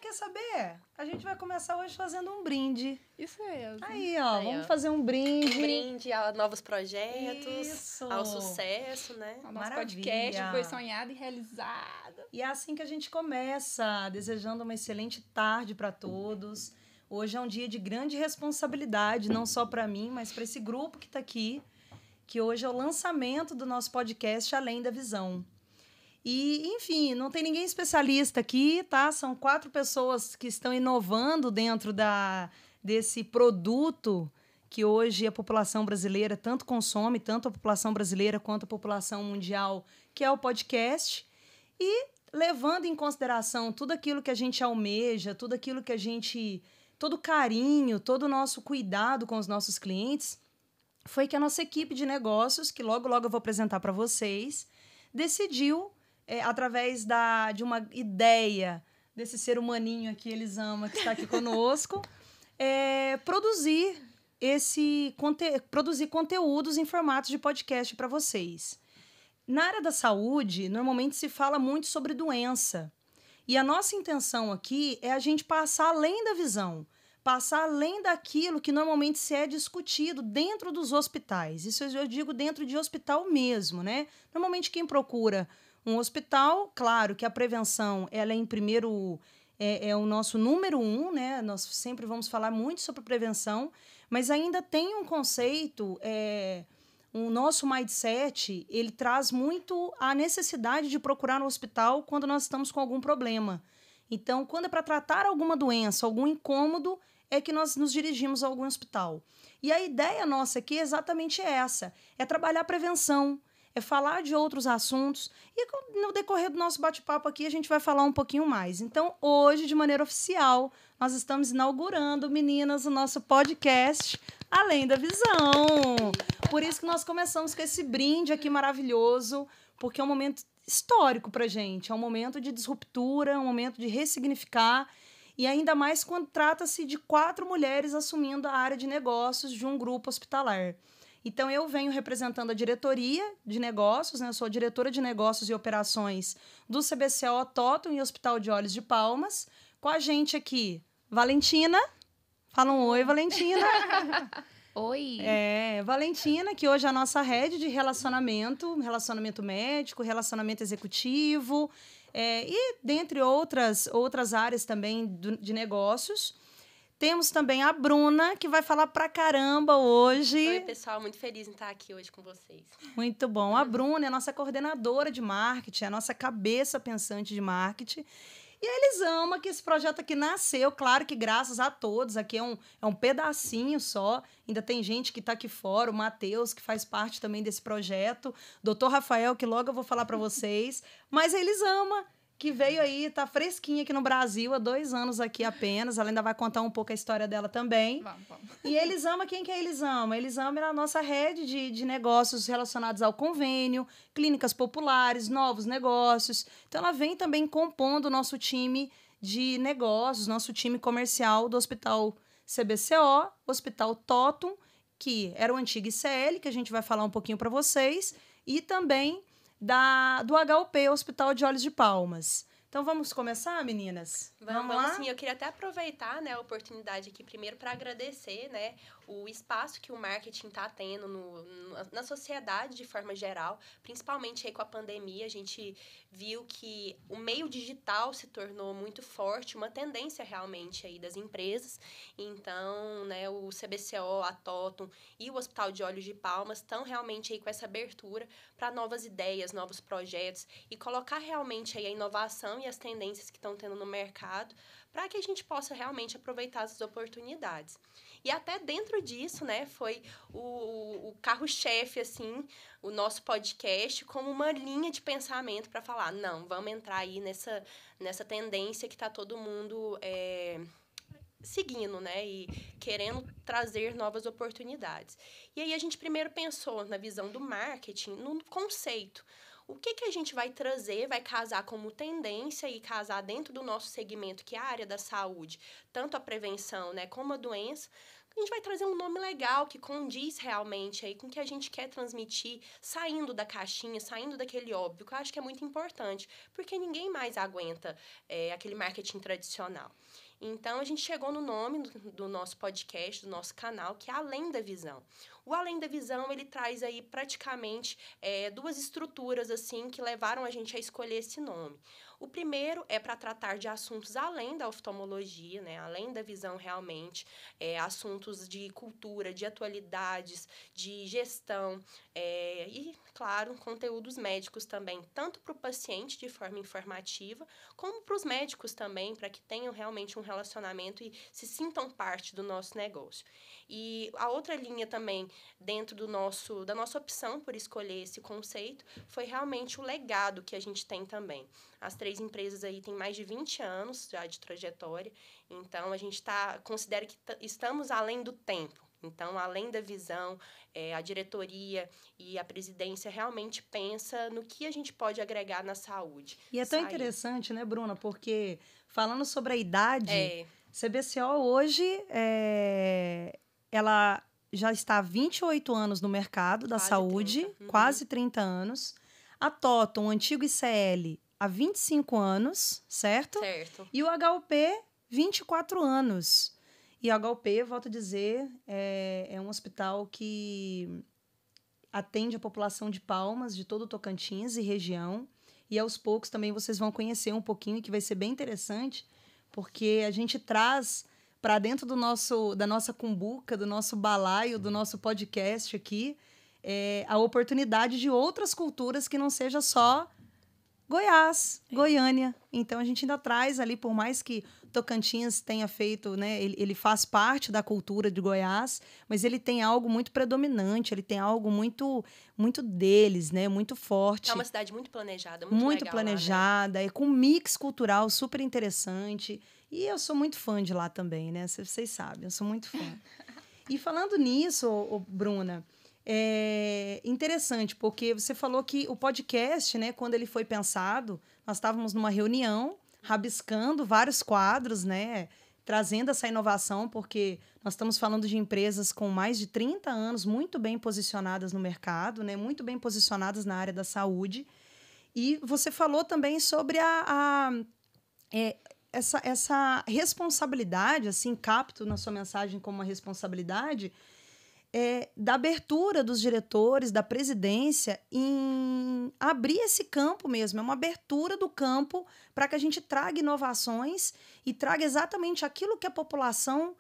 quer saber? A gente vai começar hoje fazendo um brinde. Isso mesmo. Aí, ó, vamos fazer um brinde. Um brinde a novos projetos, Isso. ao sucesso, né? O nosso Maravilha. podcast foi sonhado e realizado. E é assim que a gente começa, desejando uma excelente tarde para todos. Hoje é um dia de grande responsabilidade, não só para mim, mas para esse grupo que está aqui, que hoje é o lançamento do nosso podcast Além da Visão. E, enfim, não tem ninguém especialista aqui, tá? São 4 pessoas que estão inovando dentro desse produto que hoje a população brasileira tanto consome, tanto a população brasileira quanto a população mundial, que é o podcast. E levando em consideração tudo aquilo que a gente almeja, tudo aquilo que a gente... todo o carinho, todo o nosso cuidado com os nossos clientes, foi que a nossa equipe de negócios, que logo eu vou apresentar para vocês, decidiu, através de uma ideia desse ser humaninho aqui, Elisama, que está aqui conosco, produzir conteúdos em formatos de podcast para vocês. Na área da saúde, normalmente se fala muito sobre doença. E a nossa intenção aqui é a gente passar além da visão, passar além daquilo que normalmente se é discutido dentro dos hospitais. Isso eu digo dentro de hospital mesmo, né? Normalmente quem procura um hospital, claro que a prevenção ela é em primeiro... É o nosso número 1, né? Nós sempre vamos falar muito sobre prevenção, mas ainda tem um conceito... O nosso mindset, ele traz muito a necessidade de procurar no hospital quando nós estamos com algum problema. Então, quando é para tratar alguma doença, algum incômodo, é que nós nos dirigimos a algum hospital. E a ideia nossa aqui é exatamente essa, é trabalhar a prevenção, é falar de outros assuntos. E no decorrer do nosso bate-papo aqui, a gente vai falar um pouquinho mais. Então, hoje, de maneira oficial, nós estamos inaugurando, meninas, o nosso podcast Além da Visão. Por isso que nós começamos com esse brinde aqui maravilhoso, porque é um momento histórico pra gente, é um momento de disruptura, é um momento de ressignificar, e ainda mais quando trata-se de 4 mulheres assumindo a área de negócios de um grupo hospitalar. Então, eu venho representando a diretoria de negócios, né? Eu sou diretora de negócios e operações do CBCO Totum e Hospital de Olhos de Palmas. Com a gente aqui, Valentina. Fala um oi, Valentina. Oi! Valentina, que hoje é a nossa head de relacionamento médico, relacionamento executivo, e dentre outras áreas também de negócios. Temos também a Bruna, que vai falar pra caramba hoje. Oi, pessoal, muito feliz em estar aqui hoje com vocês. Muito bom. A Bruna é a nossa coordenadora de marketing, é a nossa cabeça pensante de marketing. E a Elisama, que esse projeto aqui nasceu, claro que graças a todos, aqui é um pedacinho só, ainda tem gente que está aqui fora, o Matheus, que faz parte também desse projeto, Dr. Rafael, que logo eu vou falar para vocês, mas a Elisama, que veio aí, tá fresquinha aqui no Brasil, há 2 anos aqui apenas, ela ainda vai contar um pouco a história dela também. Vamos. E a Elisama, quem que é a Elisama? A Elisama é a nossa rede de negócios relacionados ao convênio, clínicas populares, novos negócios. Então, ela vem também compondo o nosso time de negócios, nosso time comercial do Hospital CBCO, Hospital Totum, que era o antigo ICL, que a gente vai falar um pouquinho para vocês, e também do HUP, Hospital de Olhos de Palmas. Então, vamos começar, meninas? Vamos lá? Sim, eu queria até aproveitar, né, a oportunidade aqui primeiro para agradecer, né, o espaço que o marketing está tendo na sociedade de forma geral, principalmente aí com a pandemia. A gente viu que o meio digital se tornou muito forte, uma tendência realmente aí das empresas. Então, né, o CBCO, a Totum e o Hospital de Olhos de Palmas estão realmente aí com essa abertura para novas ideias, novos projetos e colocar realmente aí a inovação e as tendências que estão tendo no mercado para que a gente possa realmente aproveitar essas oportunidades. E até dentro disso, né, foi o carro-chefe, assim, o nosso podcast, como uma linha de pensamento para falar, não, vamos entrar aí nessa tendência que está todo mundo seguindo, né, e querendo trazer novas oportunidades. E aí a gente primeiro pensou na visão do marketing, no conceito. O que a gente vai trazer, vai casar como tendência e casar dentro do nosso segmento, que é a área da saúde, tanto a prevenção, né, como a doença, a gente vai trazer um nome legal que condiz realmente aí com o que a gente quer transmitir, saindo da caixinha, saindo daquele óbvio, que eu acho que é muito importante, porque ninguém mais aguenta aquele marketing tradicional. Então, a gente chegou no nome do nosso podcast, do nosso canal, que é Além da Visão. O Além da Visão, ele traz aí praticamente duas estruturas, assim, que levaram a gente a escolher esse nome. O primeiro é para tratar de assuntos além da oftalmologia, né? Além da visão realmente, assuntos de cultura, de atualidades, de gestão e, claro, conteúdos médicos também, tanto para o paciente de forma informativa, como para os médicos também, para que tenham realmente um relacionamento e se sintam parte do nosso negócio. E a outra linha também, dentro da nossa opção por escolher esse conceito, foi realmente o legado que a gente tem também. As 3 empresas aí têm mais de 20 anos já de trajetória, então a gente considera que estamos além do tempo. Então, além da visão, a diretoria e a presidência realmente pensa no que a gente pode agregar na saúde. E é tão interessante, né, Bruna? Porque falando sobre a idade, CBCO hoje, ela já está há 28 anos no mercado da saúde, 30. Uhum. Quase 30 anos. A Toton, o antigo ICL, há 25 anos, certo? Certo. E o HUP, 24 anos. E o HUP, volto a dizer, é um hospital que atende a população de Palmas, de todo o Tocantins e região. E aos poucos também vocês vão conhecer um pouquinho, que vai ser bem interessante, porque a gente traz para dentro da nossa cumbuca, do nosso balaio, do nosso podcast aqui, a oportunidade de outras culturas que não seja só Goiás, Goiânia. Então, a gente ainda traz ali, por mais que Tocantins tenha feito, né, ele faz parte da cultura de Goiás, mas ele tem algo muito predominante, ele tem algo muito, muito deles, né, muito forte. É uma cidade muito planejada, muito legal planejada, lá, né? Com um mix cultural super interessante. E eu sou muito fã de lá também, né? Vocês sabem, eu sou muito fã. E falando nisso, Bruna, é interessante, porque você falou que o podcast, né, quando ele foi pensado, nós estávamos numa reunião, rabiscando vários quadros, né, trazendo essa inovação, porque nós estamos falando de empresas com mais de 30 anos, muito bem posicionadas no mercado, né, muito bem posicionadas na área da saúde. E você falou também sobre essa responsabilidade, assim, capto na sua mensagem como uma responsabilidade, da abertura dos diretores, da presidência, em abrir esse campo mesmo. É uma abertura do campo para que a gente traga inovações e traga exatamente aquilo que a população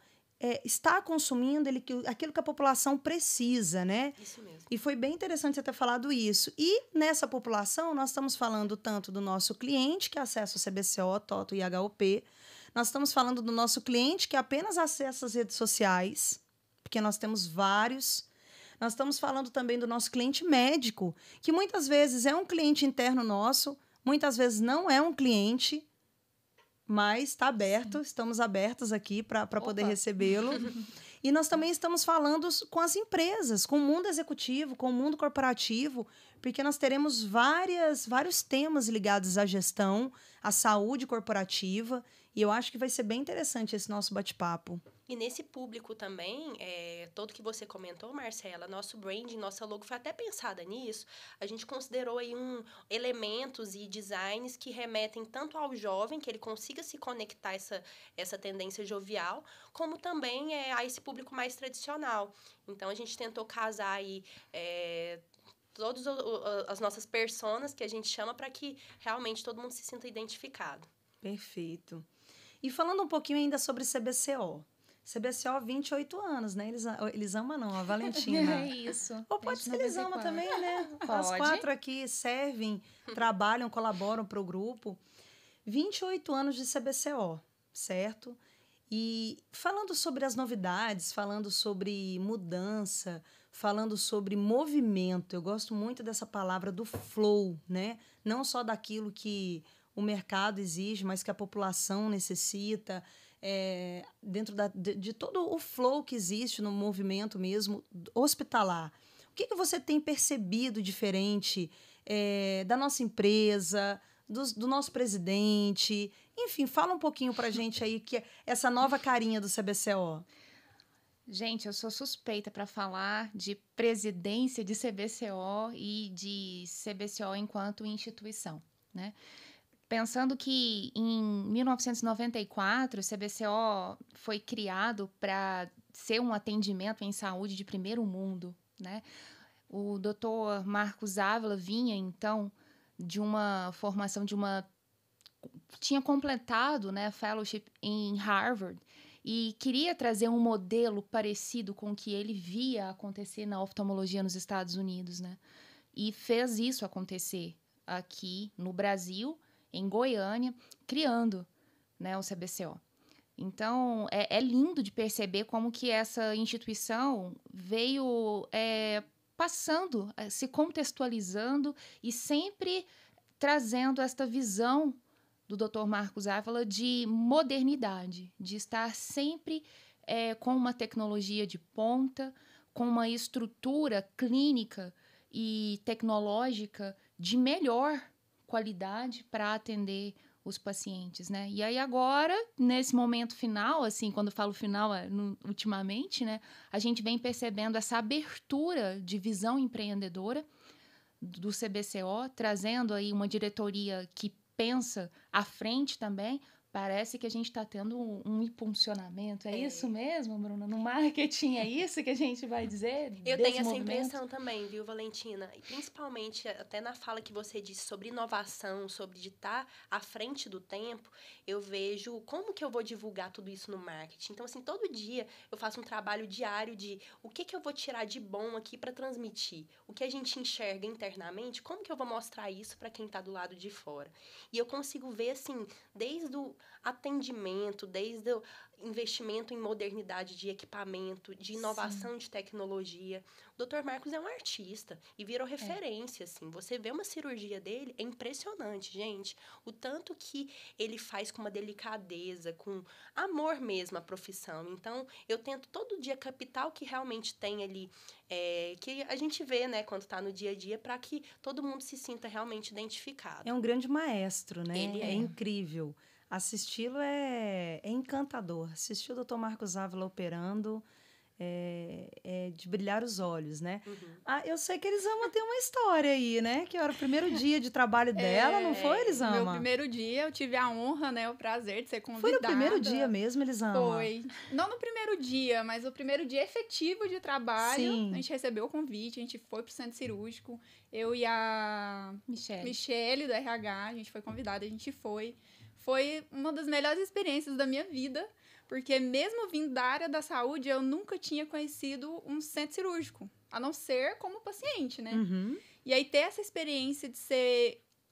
está consumindo, aquilo que a população precisa, né? Isso mesmo. E foi bem interessante você ter falado isso. E nessa população, nós estamos falando tanto do nosso cliente, que acessa o CBCO, TOTO e HUP. Nós estamos falando do nosso cliente, que apenas acessa as redes sociais, porque nós temos vários. Nós estamos falando também do nosso cliente médico, que muitas vezes é um cliente interno nosso, muitas vezes não é um cliente, mas está aberto, estamos abertos aqui para poder recebê-lo. E nós também estamos falando com as empresas, com o mundo executivo, com o mundo corporativo, porque nós teremos vários temas ligados à gestão, à saúde corporativa, e eu acho que vai ser bem interessante esse nosso bate-papo. E nesse público também, todo que você comentou, Marcela, nosso branding, nossa logo foi até pensada nisso. A gente considerou aí elementos e designs que remetem tanto ao jovem, que ele consiga se conectar essa tendência jovial, como também a esse público mais tradicional. Então, a gente tentou casar aí todas as nossas personas que a gente chama para que realmente todo mundo se sinta identificado. Perfeito. E falando um pouquinho ainda sobre CBCO. CBCO, 28 anos, né? Eles amam, não, a Valentina. É isso. Ou pode ser eles amam também, né? Pode. As 4 aqui servem, trabalham, colaboram para o grupo. 28 anos de CBCO, certo? E falando sobre as novidades, falando sobre mudança, falando sobre movimento, eu gosto muito dessa palavra do flow, né? Não só daquilo que o mercado exige, mas que a população necessita, dentro de todo o flow que existe no movimento mesmo hospitalar. O que você tem percebido diferente da nossa empresa, do nosso presidente? Enfim, fala um pouquinho para a gente aí, que é essa nova carinha do CBCO. Gente, eu sou suspeita para falar de presidência de CBCO e de CBCO enquanto instituição, né? Pensando que em 1994 o CBCO foi criado para ser um atendimento em saúde de primeiro mundo, né? O Dr. Marcos Ávila vinha, então, de uma formação tinha completado, né, fellowship em Harvard e queria trazer um modelo parecido com o que ele via acontecer na oftalmologia nos Estados Unidos, né? E fez isso acontecer aqui no Brasil, em Goiânia, criando, né, o CBCO. Então, é lindo de perceber como que essa instituição veio passando, se contextualizando e sempre trazendo esta visão do Dr. Marcos Ávila de modernidade, de estar sempre com uma tecnologia de ponta, com uma estrutura clínica e tecnológica de melhor qualidade para atender os pacientes, né? E aí agora, nesse momento final, assim, quando eu falo final, ultimamente, né? A gente vem percebendo essa abertura de visão empreendedora do CBCO, trazendo aí uma diretoria que pensa à frente também. Parece que a gente está tendo um impulsionamento. É isso mesmo, Bruna? No marketing é isso que a gente vai dizer? Eu tenho essa impressão também, viu, Valentina? E principalmente até na fala que você disse sobre inovação, sobre de estar à frente do tempo, eu vejo como que eu vou divulgar tudo isso no marketing. Então, assim, todo dia eu faço um trabalho diário de o que eu vou tirar de bom aqui para transmitir. O que a gente enxerga internamente, como que eu vou mostrar isso para quem está do lado de fora. E eu consigo ver, assim, desde o atendimento, desde o investimento em modernidade de equipamento, de inovação de tecnologia. O Dr. Marcos é um artista e virou referência, assim. Você vê uma cirurgia dele, é impressionante, gente. O tanto que ele faz com uma delicadeza, com amor mesmo à profissão. Então, eu tento todo dia captar o que realmente tem ali, que a gente vê, né, quando está no dia a dia, para que todo mundo se sinta realmente identificado. É um grande maestro, né? Ele é incrível. Assisti-lo é encantador. Assistir o Dr. Marcos Ávila operando é de brilhar os olhos, né? Eu sei que Elisama tem uma história aí, né? Que era o primeiro dia de trabalho dela, não foi, Elisama? Meu primeiro dia, eu tive a honra, né? O prazer de ser convidada. Foi no primeiro dia mesmo, Elisama? Foi. Não no primeiro dia, mas o primeiro dia efetivo de trabalho. Sim. A gente recebeu o convite, a gente foi pro centro cirúrgico. Eu e a Michele, do RH, a gente foi convidada, a gente foi. Foi uma das melhores experiências da minha vida, porque mesmo vindo da área da saúde, eu nunca tinha conhecido um centro cirúrgico, a não ser como paciente, né? E aí ter essa experiência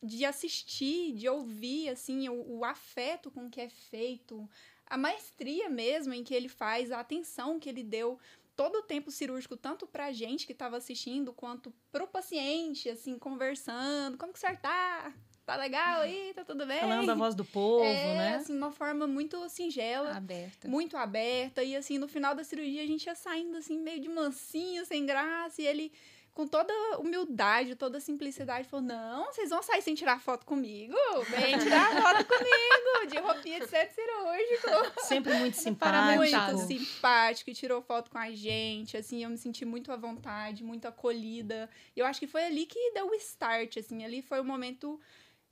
de assistir, de ouvir, assim, o afeto com que é feito, a maestria mesmo em que ele faz, a atenção que ele deu todo o tempo cirúrgico, tanto pra gente que estava assistindo, quanto pro paciente, assim, conversando, como que o senhor tá? Tá legal aí? Tá tudo bem? Falando da voz do povo, né? Assim, uma forma muito singela. Aberta. Muito aberta. E, assim, no final da cirurgia, a gente ia saindo, assim, meio de mansinho, sem graça. E ele, com toda humildade, toda simplicidade, falou, não, vocês vão sair sem tirar foto comigo? Vem tirar foto comigo, de roupinha de centro cirúrgico. Sempre muito simpático. Muito simpático, e tirou foto com a gente, assim, eu me senti muito à vontade, muito acolhida. E eu acho que foi ali que deu o start, assim, ali foi o momento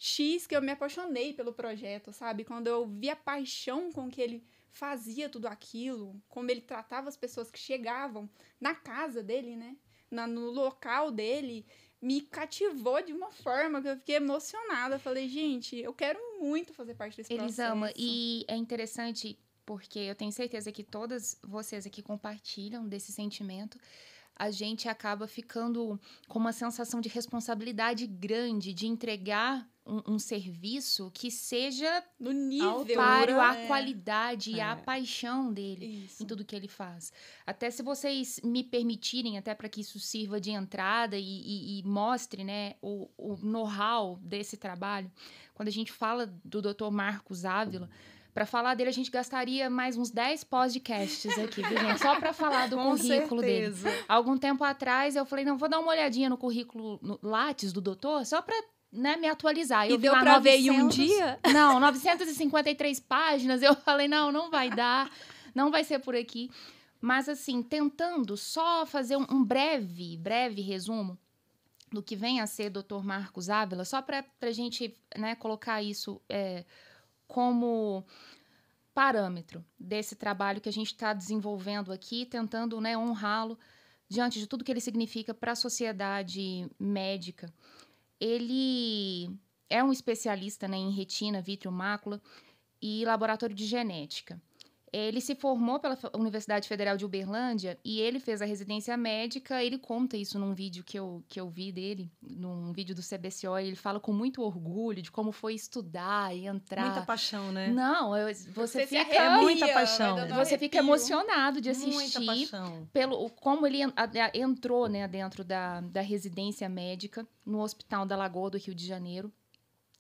X que eu me apaixonei pelo projeto, sabe? Quando eu vi a paixão com que ele fazia tudo aquilo, como ele tratava as pessoas que chegavam na casa dele, né? No local dele, me cativou de uma forma que eu fiquei emocionada. Falei, gente, eu quero muito fazer parte desse processo. Elisama, e é interessante porque eu tenho certeza que todas vocês aqui compartilham desse sentimento. A gente acaba ficando com uma sensação de responsabilidade grande de entregar um serviço que seja no nível, para a qualidade e a paixão dele em tudo que ele faz. Até se vocês me permitirem, até para que isso sirva de entrada e mostre, né, o know-how desse trabalho, quando a gente fala do Dr. Marcos Ávila, para falar dele, a gente gastaria mais uns 10 podcasts aqui, viu, gente? Só para falar do currículo dele. Algum tempo atrás, eu falei, não, vou dar uma olhadinha no currículo Lattes do doutor, só para, né, me atualizar. E deu para ver em um dia? Não, 953 páginas. Eu falei, não vai dar, não vai ser por aqui. Mas, assim, tentando só fazer um breve resumo do que vem a ser Dr. Marcos Ávila, só para a gente, né, colocar isso como parâmetro desse trabalho que a gente está desenvolvendo aqui, tentando, né, honrá-lo diante de tudo que ele significa para a sociedade médica. Ele é um especialista, né, em retina, vítreo, mácula e laboratório de genética. Ele se formou pela Universidade Federal de Uberlândia e ele fez a residência médica. Ele conta isso num vídeo que eu vi dele, num vídeo do CBCO. Ele fala com muito orgulho de como foi estudar e entrar. Muita paixão, né? Não, você fica... É muita paixão. Você fica emocionado de assistir. Muita paixão. Como ele entrou, né, dentro da residência médica no Hospital da Lagoa do Rio de Janeiro.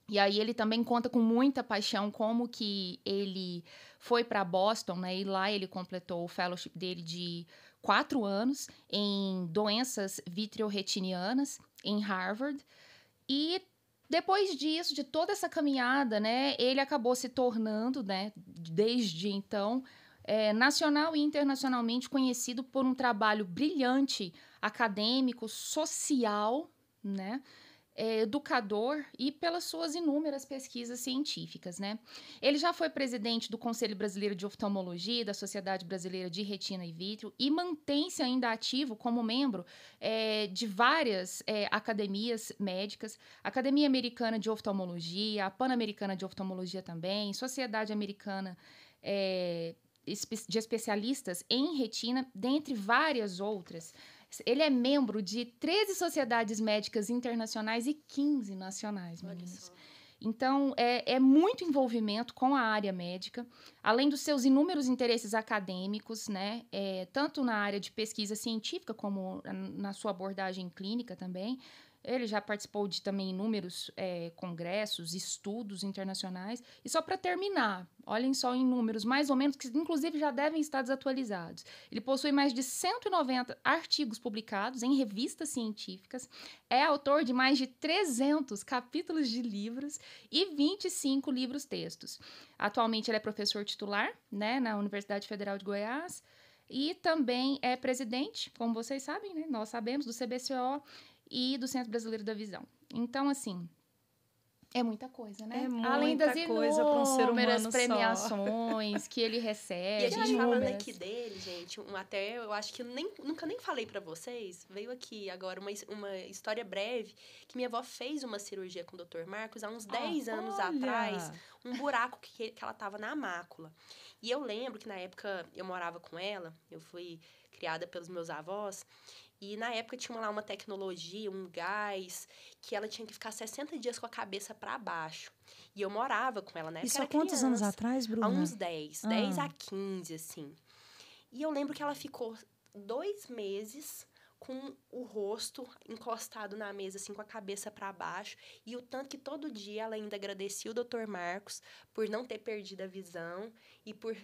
E aí ele também conta com muita paixão como que ele foi para Boston, né? E lá ele completou o fellowship dele de 4 anos em doenças vitreoretinianas em Harvard. E depois disso, de toda essa caminhada, né? Ele acabou se tornando, né? Desde então, nacional e internacionalmente conhecido por um trabalho brilhante, acadêmico, social, né? Educador e pelas suas inúmeras pesquisas científicas, né? Ele já foi presidente do Conselho Brasileiro de Oftalmologia, da Sociedade Brasileira de Retina e Vítreo e mantém-se ainda ativo como membro de várias academias médicas, Academia Americana de Oftalmologia, a Pan-Americana de Oftalmologia também, Sociedade Americana de Especialistas em Retina, dentre várias outras. Ele é membro de 13 sociedades médicas internacionais e 15 nacionais, meninas. Então, é muito envolvimento com a área médica, além dos seus inúmeros interesses acadêmicos, né? Tanto na área de pesquisa científica, como na sua abordagem clínica também. Ele já participou de também inúmeros congressos, estudos internacionais. E só para terminar, olhem só em números, mais ou menos, que inclusive já devem estar desatualizados. Ele possui mais de 190 artigos publicados em revistas científicas, é autor de mais de 300 capítulos de livros e 25 livros-textos. Atualmente ele é professor titular, né, na Universidade Federal de Goiás e também é presidente, como vocês sabem, né, nós sabemos, do CBCO, e do Centro Brasileiro da Visão. Então, assim, é muita coisa, né? Além das inúmeras premiações que ele recebe. E a gente falando aqui dele, gente, até eu acho que nunca nem falei pra vocês, veio aqui agora uma história breve, que minha avó fez uma cirurgia com o Dr. Marcos há uns 10 anos atrás, um buraco que ela tava na mácula. E eu lembro que na época eu morava com ela, eu fui criada pelos meus avós, e na época tinha lá uma tecnologia, um gás, que ela tinha que ficar 60 dias com a cabeça para baixo. E eu morava com ela, né? Isso há quantos anos atrás, Bruna? Há uns 10 a 15, assim. E eu lembro que ela ficou 2 meses com o rosto encostado na mesa, assim, com a cabeça para baixo. E o tanto que todo dia ela ainda agradecia o Dr. Marcos por não ter perdido a visão e por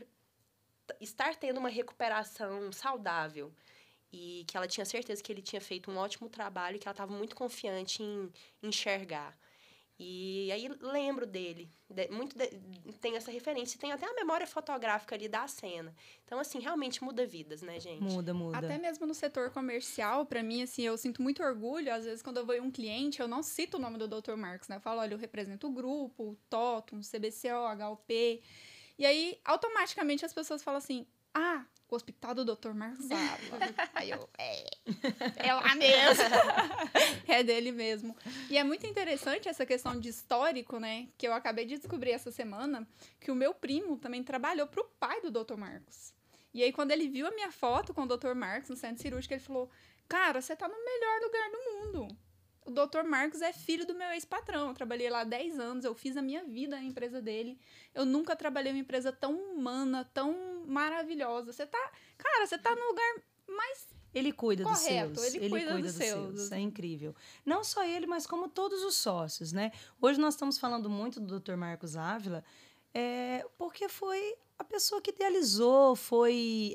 estar tendo uma recuperação saudável. E que ela tinha certeza que ele tinha feito um ótimo trabalho e que ela estava muito confiante em enxergar. E aí lembro dele, tem essa referência, e tem até a memória fotográfica ali da cena. Então, assim, realmente muda vidas, né, gente? Muda. Até mesmo no setor comercial, pra mim, assim, eu sinto muito orgulho. Às vezes, quando eu vou em um cliente, eu não cito o nome do Dr. Marcos, né? Eu falo, olha, eu represento o grupo, o Totum, o CBCO, HUP. E aí, automaticamente, as pessoas falam assim, o hospital do Dr. Marcos Ávila. Aí eu, é lá mesmo. É dele mesmo. E é muito interessante essa questão de histórico, né? Que eu acabei de descobrir essa semana, que o meu primo também trabalhou pro pai do Dr. Marcos. E aí, quando ele viu a minha foto com o Dr. Marcos no centro cirúrgico, ele falou, cara, você tá no melhor lugar do mundo. O Dr. Marcos é filho do meu ex-patrão. Eu trabalhei lá 10 anos, eu fiz a minha vida na empresa dele. Eu nunca trabalhei em uma empresa tão humana, tão maravilhosa. Você tá no lugar mais Ele cuida correto, dos seus. Ele cuida dos seus. É incrível. Não só ele, mas como todos os sócios, né? Hoje nós estamos falando muito do Dr. Marcos Ávila, porque foi a pessoa que idealizou,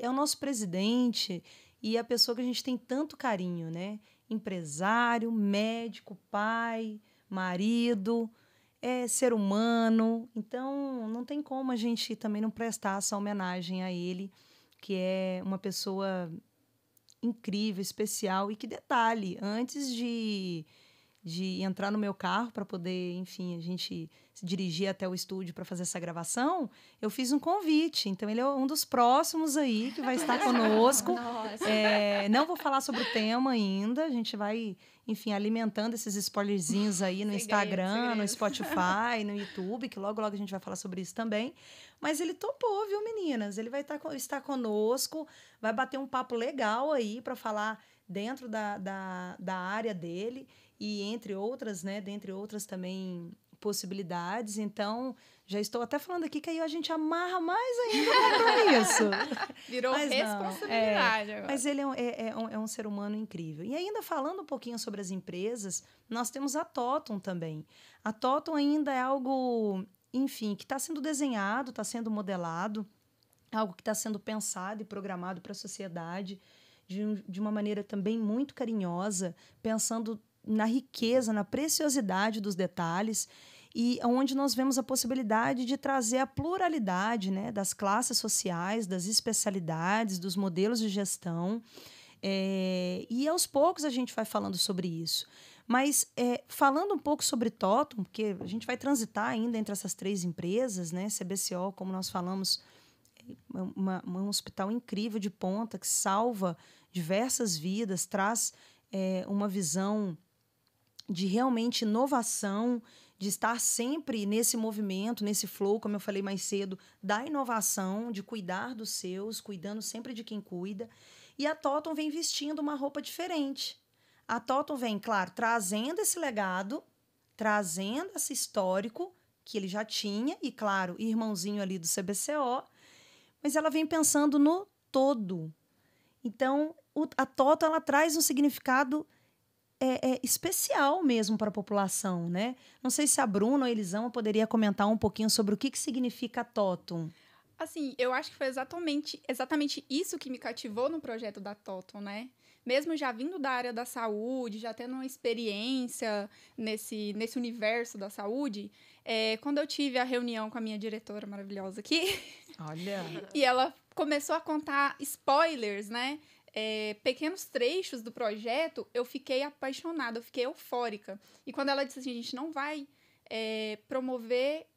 é o nosso presidente e a pessoa que a gente tem tanto carinho, né? Empresário, médico, pai, marido, ser humano. Então, não tem como a gente também não prestar essa homenagem a ele, que é uma pessoa incrível, especial, e que detalhe, antes de entrar no meu carro para poder, enfim, a gente se dirigir até o estúdio para fazer essa gravação, eu fiz um convite. Então, ele é um dos próximos aí que vai estar conosco. Não vou falar sobre o tema ainda. A gente vai, enfim, alimentando esses spoilerzinhos aí no Instagram, no Spotify, no YouTube, que logo, logo a gente vai falar sobre isso também. Mas ele topou, viu, meninas? Ele vai estar conosco, vai bater um papo legal aí para falar dentro da área dele. E entre outras, né, dentre outras também possibilidades. Então, já estou até falando aqui que aí a gente amarra mais ainda com isso. Virou responsabilidade agora. Mas ele é um ser humano incrível. E ainda falando um pouquinho sobre as empresas, nós temos a Totum também. A Totum ainda é algo, enfim, que está sendo desenhado, está sendo modelado, algo que está sendo pensado e programado para a sociedade de uma maneira também muito carinhosa, pensando na riqueza, na preciosidade dos detalhes, e onde nós vemos a possibilidade de trazer a pluralidade, né, das classes sociais, das especialidades, dos modelos de gestão. E aos poucos a gente vai falando sobre isso. Mas falando um pouco sobre Totum, porque a gente vai transitar ainda entre essas 3 empresas, né, CBCO, como nós falamos, um hospital incrível de ponta que salva diversas vidas, traz uma visão de realmente inovação, de estar sempre nesse movimento, nesse flow, como eu falei mais cedo, da inovação, de cuidar dos seus, cuidando sempre de quem cuida. E a Totum vem vestindo uma roupa diferente. A Totum vem, claro, trazendo esse legado, trazendo esse histórico que ele já tinha, e, claro, irmãozinho ali do CBCO, mas ela vem pensando no todo. Então, a Totum, ela traz um significado especial mesmo para a população, né? Não sei se a Bruna ou a Elisama poderia comentar um pouquinho sobre o que significa a Totum. Assim, eu acho que foi exatamente isso que me cativou no projeto da Totum, né? Mesmo já vindo da área da saúde, já tendo uma experiência nesse universo da saúde, quando eu tive a reunião com a minha diretora maravilhosa aqui, olha, e ela começou a contar spoilers, né? Pequenos trechos do projeto, eu fiquei apaixonada, eu fiquei eufórica. E quando ela disse assim, a gente não vai promover,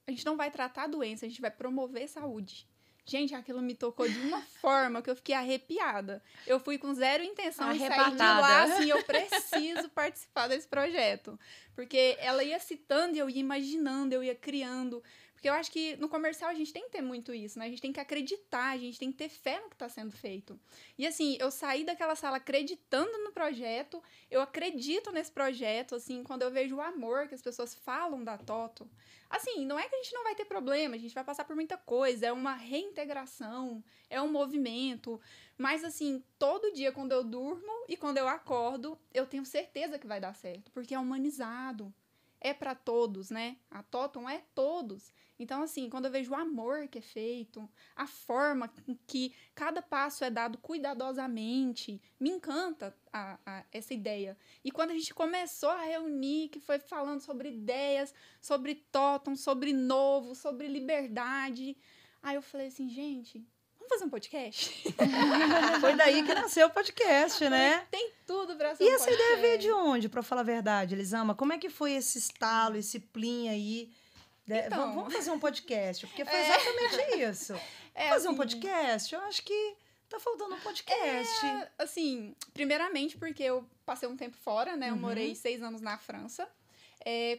a gente não vai tratar a doença, a gente vai promover saúde. Gente, aquilo me tocou de uma forma que eu fiquei arrepiada. Eu fui com zero intenção de sair de lá, assim, eu preciso participar desse projeto. Porque ela ia citando e eu ia imaginando, eu ia criando. Porque eu acho que no comercial a gente tem que ter muito isso, né? A gente tem que acreditar, a gente tem que ter fé no que está sendo feito. E assim, eu saí daquela sala acreditando no projeto, eu acredito nesse projeto, assim, quando eu vejo o amor que as pessoas falam da Totum. Assim, não é que a gente não vai ter problema, a gente vai passar por muita coisa, é uma reintegração, é um movimento. Mas assim, todo dia quando eu durmo e quando eu acordo, eu tenho certeza que vai dar certo, porque é humanizado. É para todos, né? A Totum é todos. Então, assim, quando eu vejo o amor que é feito, a forma que cada passo é dado cuidadosamente, me encanta essa ideia. E quando a gente começou a reunir, que foi falando sobre ideias, sobre Totum, sobre novo, sobre liberdade, aí eu falei assim, gente, vamos fazer um podcast? Foi daí que nasceu o podcast, né? Tem tudo pra ser um podcast. E essa ideia veio de onde, pra falar a verdade, Elisama? Como é que foi esse estalo, esse plim aí? Então, vamos fazer um podcast, porque foi exatamente isso. Fazer um podcast? Eu acho que tá faltando um podcast. Assim, primeiramente porque eu passei um tempo fora, né? Eu morei 6 anos na França.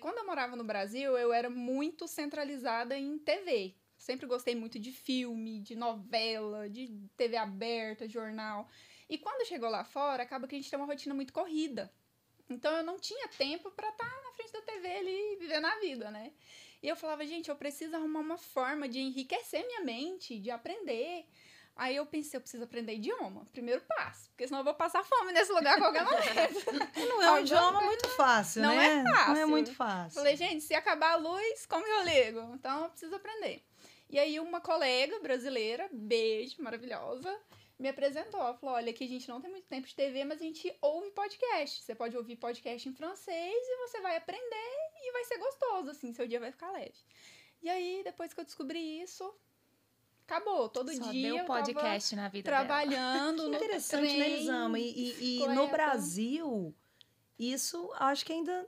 Quando eu morava no Brasil, eu era muito centralizada em TV. Sempre gostei muito de filme, de novela, de TV aberta, jornal. E quando chegou lá fora, acaba que a gente tem uma rotina muito corrida. Então, eu não tinha tempo pra estar na frente da TV ali, vivendo a vida, né? E eu falava, gente, eu preciso arrumar uma forma de enriquecer minha mente, de aprender. Aí eu pensei, eu preciso aprender idioma. Primeiro passo, porque senão eu vou passar fome nesse lugar a qualquer momento. Não é um idioma muito fácil, né? Não é fácil. Não é muito fácil. Falei, gente, se acabar a luz, como que eu ligo? Então, eu preciso aprender. E aí, uma colega brasileira, beijo, maravilhosa, me apresentou. Ela falou, olha, aqui a gente não tem muito tempo de TV, mas a gente ouve podcast. Você pode ouvir podcast em francês e você vai aprender e vai ser gostoso, assim, seu dia vai ficar leve. E aí, depois que eu descobri isso, acabou. Todo Só dia deu eu podcast tava na vida trabalhando Que no interessante, trem, né, Elisama? E no bicicleta. Brasil, isso acho que ainda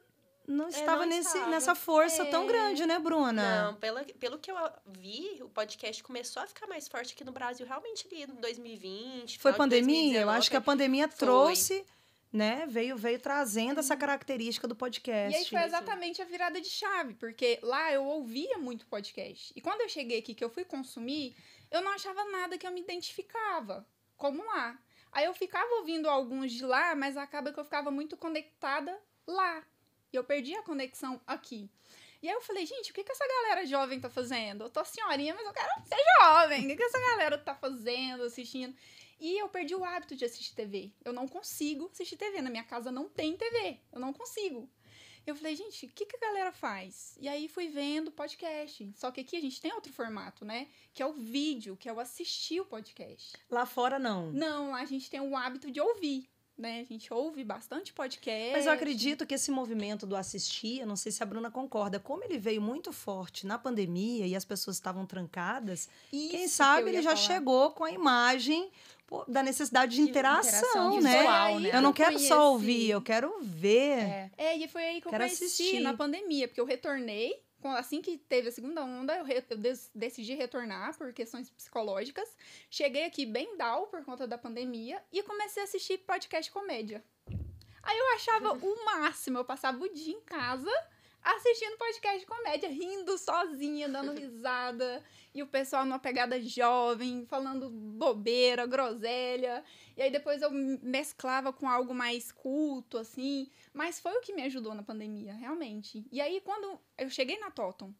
não estava não estava. nessa força tão grande, né, Bruna? Não, pelo que eu vi, o podcast começou a ficar mais forte aqui no Brasil realmente ali em 2020. Foi final de pandemia? 2019. Eu acho que a pandemia Foi. trouxe, né? Veio trazendo essa característica do podcast. E aí foi exatamente a virada de chave, porque lá eu ouvia muito podcast. E quando eu cheguei aqui, que eu fui consumir, eu não achava nada que eu me identificava, como lá. Aí eu ficava ouvindo alguns de lá, mas acaba que eu ficava muito conectada lá. E eu perdi a conexão aqui. E aí eu falei, gente, o que essa galera jovem tá fazendo? Eu tô senhorinha, mas eu quero ser jovem. O que essa galera tá fazendo, assistindo? E eu perdi o hábito de assistir TV. Eu não consigo assistir TV. Na minha casa não tem TV. Eu não consigo. Eu falei, gente, o que a galera faz? E aí fui vendo podcast. Só que aqui a gente tem outro formato, né? Que é o vídeo, que é o assistir o podcast. Lá fora, não. Não, a gente tem o hábito de ouvir, né? A gente ouve bastante podcast. Mas eu acredito que esse movimento do assistir, eu não sei se a Bruna concorda, como ele veio muito forte na pandemia e as pessoas estavam trancadas, quem sabe ele já chegou com a imagem da necessidade de interação, né? Visual, né? Eu não quero só ouvir, eu quero ver. E foi aí que eu conheci assistir na pandemia, porque eu retornei. Assim que teve a segunda onda, eu decidi retornar por questões psicológicas. Cheguei aqui bem down por conta da pandemia e comecei a assistir podcast comédia. Aí eu achava o máximo, eu passava o dia em casa assistindo podcast de comédia, rindo sozinha, dando risada. E o pessoal numa pegada jovem, falando bobeira, groselha. E aí depois eu mesclava com algo mais culto, assim. Mas foi o que me ajudou na pandemia, realmente. E aí quando eu cheguei na Toton,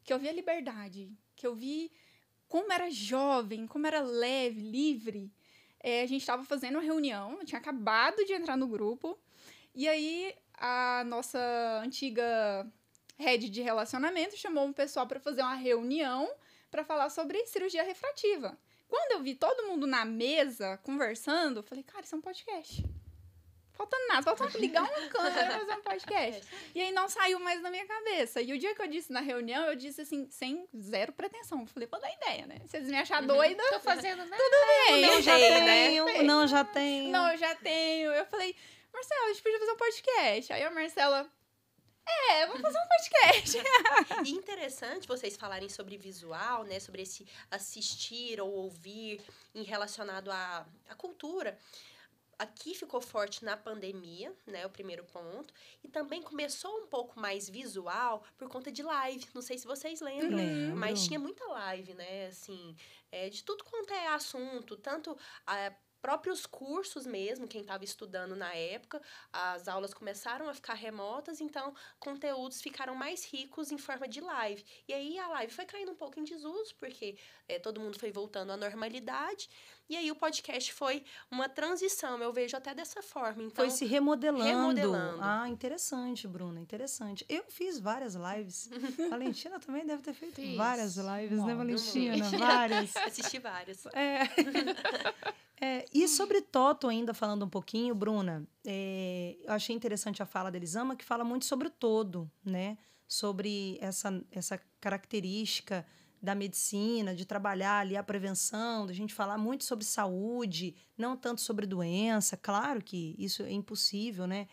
que eu vi a liberdade, que eu vi como era jovem, como era leve, livre, a gente estava fazendo uma reunião, eu tinha acabado de entrar no grupo. E aí a nossa antiga head de relacionamento chamou um pessoal para fazer uma reunião para falar sobre cirurgia refrativa. Quando eu vi todo mundo na mesa conversando, eu falei, cara, isso é um podcast. Falta nada, falta ligar uma câmera e fazer um podcast. E aí não saiu mais na minha cabeça. E o dia que eu disse na reunião, eu disse assim, sem zero pretensão. Eu falei, vou dar ideia, né? Vocês me acham doida? Tô fazendo nada. Tudo bem. Não, já tenho. Não, já tenho. Não, eu já tenho. Eu falei, Marcela, a gente podia fazer um podcast. Aí a Marcela, vamos fazer um podcast. E interessante vocês falarem sobre visual, né? Sobre esse assistir ou ouvir em relacionado à cultura. Aqui ficou forte na pandemia, né? O primeiro ponto. E também começou um pouco mais visual por conta de live. Não sei se vocês lembram. Lembro. Mas tinha muita live, né? Assim, de tudo quanto é assunto. Tanto próprios cursos mesmo, quem estava estudando na época, as aulas começaram a ficar remotas, então conteúdos ficaram mais ricos em forma de live. E aí a live foi caindo um pouco em desuso, porque todo mundo foi voltando à normalidade, e aí o podcast foi uma transição, eu vejo até dessa forma. Então, foi se remodelando. Ah, interessante, Bruna, interessante. Eu fiz várias lives. Valentina também deve ter feito Fiz. várias lives, né, Bom, Valentina? Várias. assisti várias. E sobre Toton, ainda falando um pouquinho, Bruna, eu achei interessante a fala da Elisama, que fala muito sobre o todo, né? Sobre essa característica da medicina, de trabalhar ali a prevenção, da gente falar muito sobre saúde, não tanto sobre doença. Claro que isso é impossível, né?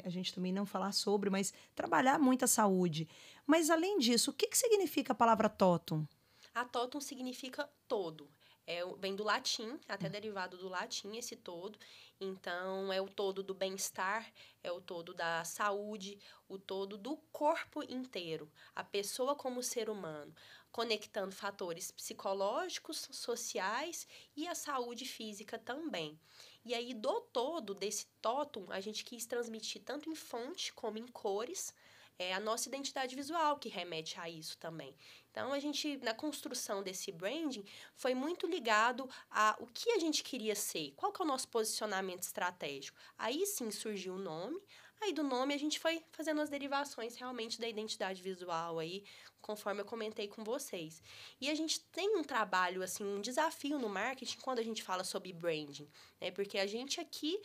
A gente também não falar sobre, mas trabalhar muito a saúde. Mas, além disso, o que significa a palavra Toton? A Toton significa todo. Vem do latim, até derivado do latim, esse todo. Então, é o todo do bem-estar, é o todo da saúde, o todo do corpo inteiro. A pessoa como ser humano, conectando fatores psicológicos, sociais e a saúde física também. E aí, do todo, desse Toton, a gente quis transmitir tanto em fonte como em cores, a nossa identidade visual, que remete a isso também. Então, a gente, na construção desse branding, foi muito ligado a o que a gente queria ser, qual que é o nosso posicionamento estratégico. Aí, sim, surgiu o nome. Aí, do nome, a gente foi fazendo as derivações, realmente, da identidade visual aí, conforme eu comentei com vocês. E a gente tem um trabalho, assim, um desafio no marketing quando a gente fala sobre branding, né? Porque a gente aqui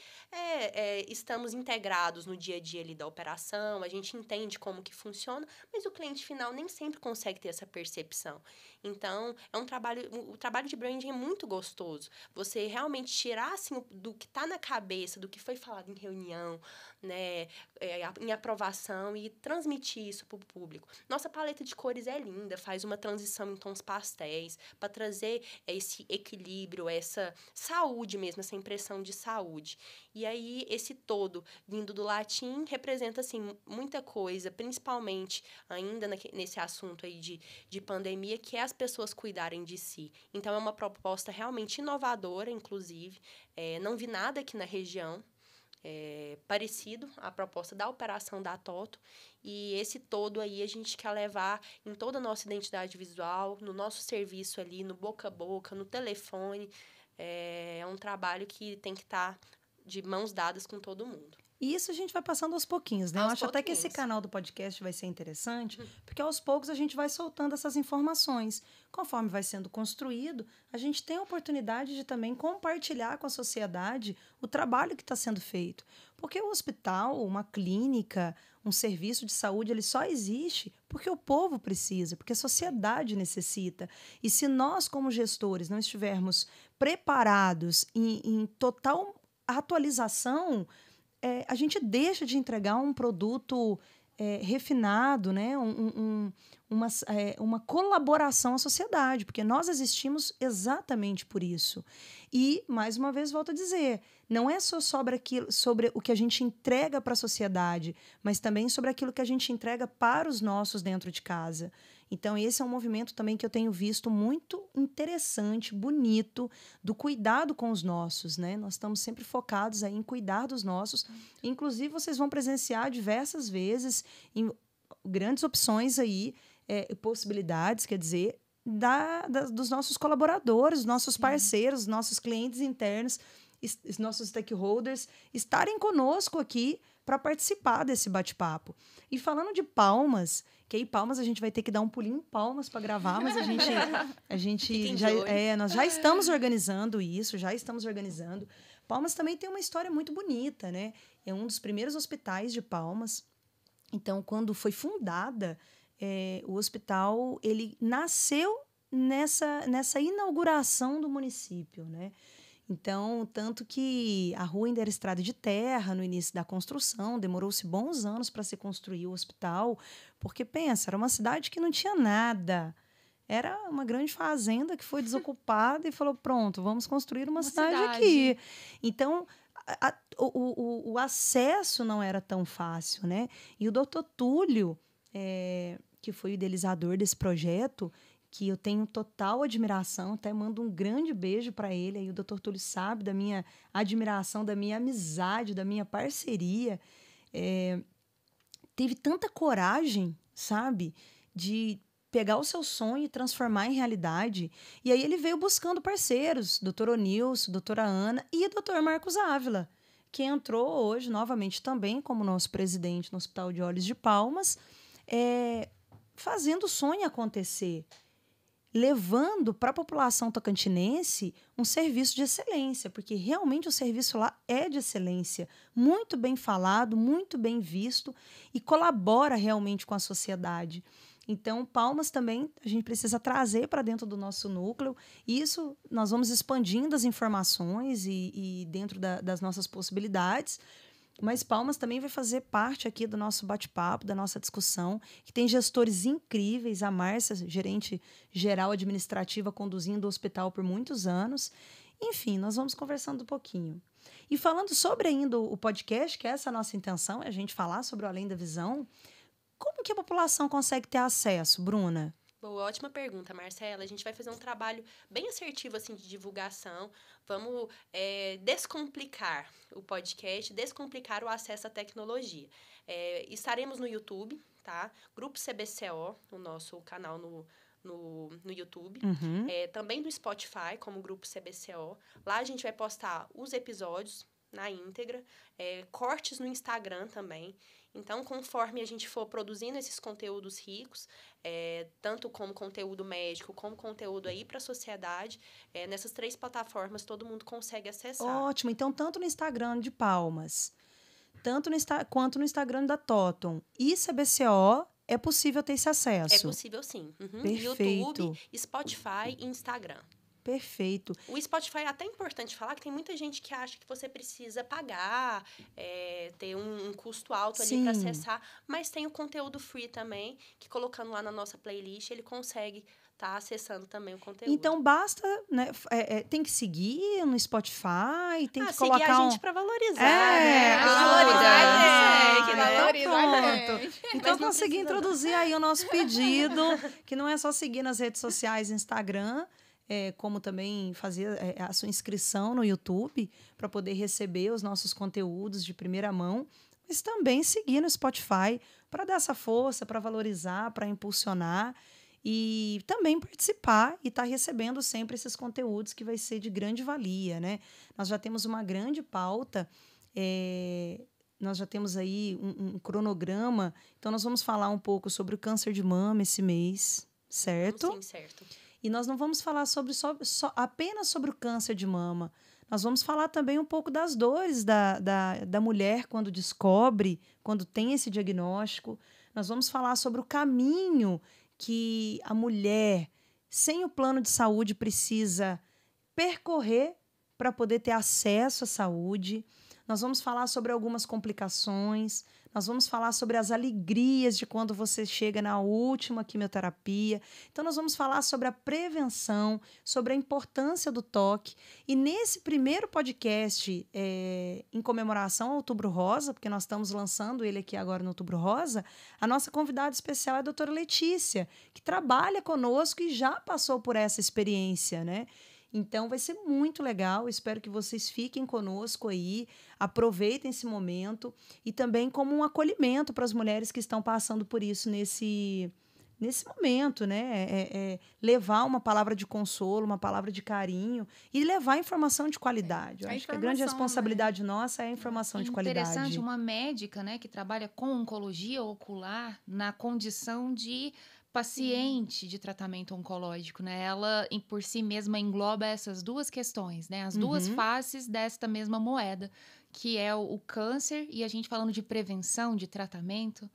estamos integrados no dia a dia ali da operação, a gente entende como que funciona, mas o cliente final nem sempre consegue ter essa percepção. Então, o trabalho de branding é muito gostoso. Você realmente tirar, assim, do que está na cabeça, do que foi falado em reunião, né, em aprovação e transmitir isso para o público. Nossa paleta de cores é linda, faz uma transição em tons pastéis para trazer esse equilíbrio, essa saúde mesmo, essa impressão de saúde. E aí, esse todo vindo do latim representa, assim, muita coisa, principalmente ainda nesse assunto aí de pandemia, que é as pessoas cuidarem de si. Então, é uma proposta realmente inovadora, inclusive. Não vi nada aqui na região parecido à proposta da operação da TOTO, e esse todo aí a gente quer levar em toda a nossa identidade visual, no nosso serviço ali, no boca a boca, no telefone. É um trabalho que tem que estar de mãos dadas com todo mundo. E isso a gente vai passando aos pouquinhos, né? Eu acho até que esse canal do podcast vai ser interessante, porque aos poucos a gente vai soltando essas informações. Conforme vai sendo construído, a gente tem a oportunidade de também compartilhar com a sociedade o trabalho que está sendo feito. Porque o hospital, uma clínica, um serviço de saúde, ele só existe porque o povo precisa, porque a sociedade necessita. E se nós, como gestores, não estivermos preparados em total atualização, a gente deixa de entregar um produto refinado, né? Uma colaboração à sociedade, porque nós existimos exatamente por isso. E, mais uma vez, volto a dizer, não é só sobre o que a gente entrega para a sociedade, mas também sobre aquilo que a gente entrega para os nossos dentro de casa. Então, esse é um movimento também que eu tenho visto muito interessante, bonito, do cuidado com os nossos, né? Nós estamos sempre focados aí em cuidar dos nossos. Inclusive, vocês vão presenciar diversas vezes em grandes opções aí, possibilidades, quer dizer, dos nossos colaboradores, nossos parceiros, nossos clientes internos, nossos stakeholders estarem conosco aqui para participar desse bate-papo. E falando de Palmas, que aí Palmas a gente vai ter que dar um pulinho em Palmas para gravar, mas nós já estamos organizando isso, Palmas também tem uma história muito bonita, né? É um dos primeiros hospitais de Palmas. Então, quando foi fundada, o hospital, ele nasceu nessa inauguração do município, né? Então, tanto que a rua ainda era estrada de terra no início da construção, demorou-se bons anos para se construir o hospital, porque, pensa, era uma cidade que não tinha nada. Era uma grande fazenda que foi desocupada e falou, pronto, vamos construir uma cidade aqui. Então, o acesso não era tão fácil, né? E o doutor Túlio, que foi o idealizador desse projeto, que eu tenho total admiração, até mando um grande beijo para ele. Aí o Dr. Túlio sabe da minha admiração, da minha amizade, da minha parceria. Teve tanta coragem, sabe, de pegar o seu sonho e transformar em realidade. E aí ele veio buscando parceiros, Dr. Onilson, doutora Ana e Dr. Marcos Ávila, que entrou hoje novamente também como nosso presidente no Hospital de Olhos de Palmas, fazendo o sonho acontecer, levando para a população tocantinense um serviço de excelência, porque realmente o serviço lá é de excelência, muito bem falado, muito bem visto e colabora realmente com a sociedade. Então, Palmas também a gente precisa trazer para dentro do nosso núcleo. Isso nós vamos expandindo as informações e dentro das nossas possibilidades. Mas Palmas também vai fazer parte aqui do nosso bate-papo, da nossa discussão, que tem gestores incríveis, a Márcia, gerente geral administrativa, conduzindo o hospital por muitos anos. Enfim, nós vamos conversando um pouquinho. E falando sobre ainda o podcast, que essa é a nossa intenção, é a gente falar sobre o Além da Visão, como que a população consegue ter acesso, Bruna? Boa, ótima pergunta, Marcela. A gente vai fazer um trabalho bem assertivo assim, de divulgação. Vamos descomplicar o podcast, descomplicar o acesso à tecnologia. Estaremos no YouTube, tá? Grupo CBCO, o nosso canal no YouTube. Uhum. Também no Spotify, como Grupo CBCO. Lá a gente vai postar os episódios na íntegra, cortes no Instagram também. Então, conforme a gente for produzindo esses conteúdos ricos, tanto como conteúdo médico, como conteúdo aí para a sociedade, nessas 3 plataformas todo mundo consegue acessar. Ótimo. Então, tanto no Instagram de Palmas, quanto no Instagram da Totum e CBCO, é possível ter esse acesso? É possível, sim. Perfeito. YouTube, Spotify e Instagram. Perfeito. O Spotify é até importante falar que tem muita gente que acha que você precisa pagar, ter um custo alto ali para acessar, mas tem o conteúdo free também, que colocando lá na nossa playlist, ele consegue estar acessando também o conteúdo. Então, basta, né, tem que seguir no Spotify, tem que colocar seguir a gente para valorizar, né? Valorizar. Então, consegui introduzir aí o nosso pedido, que não é só seguir nas redes sociais, Instagram, como também fazer a sua inscrição no YouTube para poder receber os nossos conteúdos de primeira mão, mas também seguir no Spotify para dar essa força, para valorizar, para impulsionar e também participar e estar recebendo sempre esses conteúdos que vai ser de grande valia, né? Nós já temos uma grande pauta, nós já temos aí um cronograma, então nós vamos falar um pouco sobre o câncer de mama esse mês, certo? Sim, certo. E nós não vamos falar apenas sobre o câncer de mama. Nós vamos falar também um pouco das dores da mulher quando descobre, quando tem esse diagnóstico. Nós vamos falar sobre o caminho que a mulher, sem o plano de saúde, precisa percorrer para poder ter acesso à saúde. Nós vamos falar sobre algumas complicações. Nós vamos falar sobre as alegrias de quando você chega na última quimioterapia. Então, nós vamos falar sobre a prevenção, sobre a importância do toque. E nesse primeiro podcast, em comemoração ao Outubro Rosa, porque nós estamos lançando ele aqui agora no Outubro Rosa, a nossa convidada especial é a doutora Letícia, que trabalha conosco e já passou por essa experiência, né? Então, vai ser muito legal. Espero que vocês fiquem conosco aí, aproveitem esse momento e também como um acolhimento para as mulheres que estão passando por isso nesse momento, né? Levar uma palavra de consolo, uma palavra de carinho e levar informação de qualidade. Eu acho que a grande responsabilidade nossa é a informação de qualidade. Interessante, uma médica, né, que trabalha com oncologia ocular na condição de paciente de tratamento oncológico, né? Ela, por si mesma, engloba essas duas questões, né? As duas faces desta mesma moeda, que é o câncer e a gente falando de prevenção, de tratamento.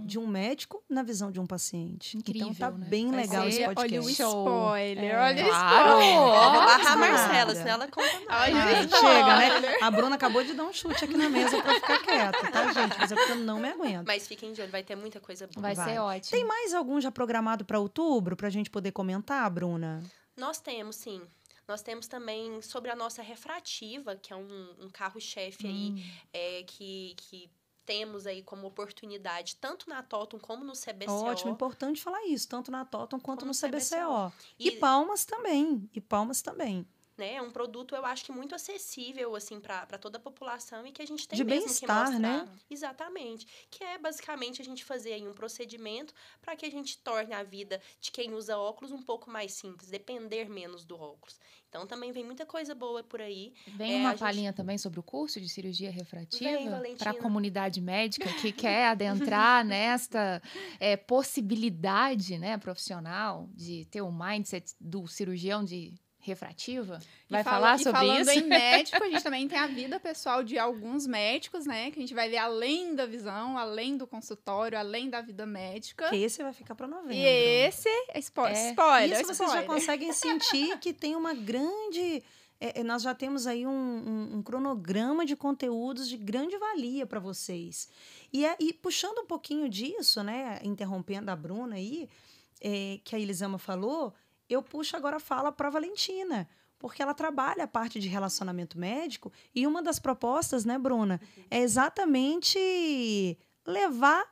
De um médico na visão de um paciente. Incrível, então tá né? bem legal esse podcast. Olha o spoiler, olha o Claro. spoiler. Vou barrar a Marcela, senão ela conta mais. Chega, né? A Bruna acabou de dar um chute aqui na mesa pra ficar quieta, tá, gente? Mas é porque eu não me aguento. Mas fiquem de olho, vai ter muita coisa boa. Vai ser ótimo. Tem mais algum já programado para outubro pra gente poder comentar, Bruna? Nós temos, sim. Nós temos também sobre a nossa refrativa, que é um carro-chefe aí, que temos aí como oportunidade, tanto na Totum como no CBCO. Ótimo, importante falar isso, tanto na Totum quanto no CBCO. E Palmas também, Né? É um produto, eu acho que muito acessível, assim, para toda a população e que a gente tem de mesmo bem-estar, que mostrar. né? Exatamente. Que é, basicamente, a gente fazer aí um procedimento para que a gente torne a vida de quem usa óculos um pouco mais simples, depender menos do óculos. Então, também vem muita coisa boa por aí. Vem uma palhinha também sobre o curso de cirurgia refrativa para a Valentina. Comunidade médica que quer adentrar nesta possibilidade, né, profissional de ter o mindset do cirurgião de refrativa. Vai falar sobre isso? Falando em médico, a gente também tem a vida pessoal de alguns médicos, né? Que a gente vai ver além da visão, além do consultório, além da vida médica. Que esse vai ficar para novembro. E esse é spoiler. Isso vocês já conseguem sentir que tem uma grande... nós já temos aí um cronograma de conteúdos de grande valia para vocês. E puxando um pouquinho disso, né? Interrompendo a Bruna aí, que a Elisama falou, eu puxo agora a fala para a Valentina, porque ela trabalha a parte de relacionamento médico e uma das propostas, né, Bruna, é exatamente levar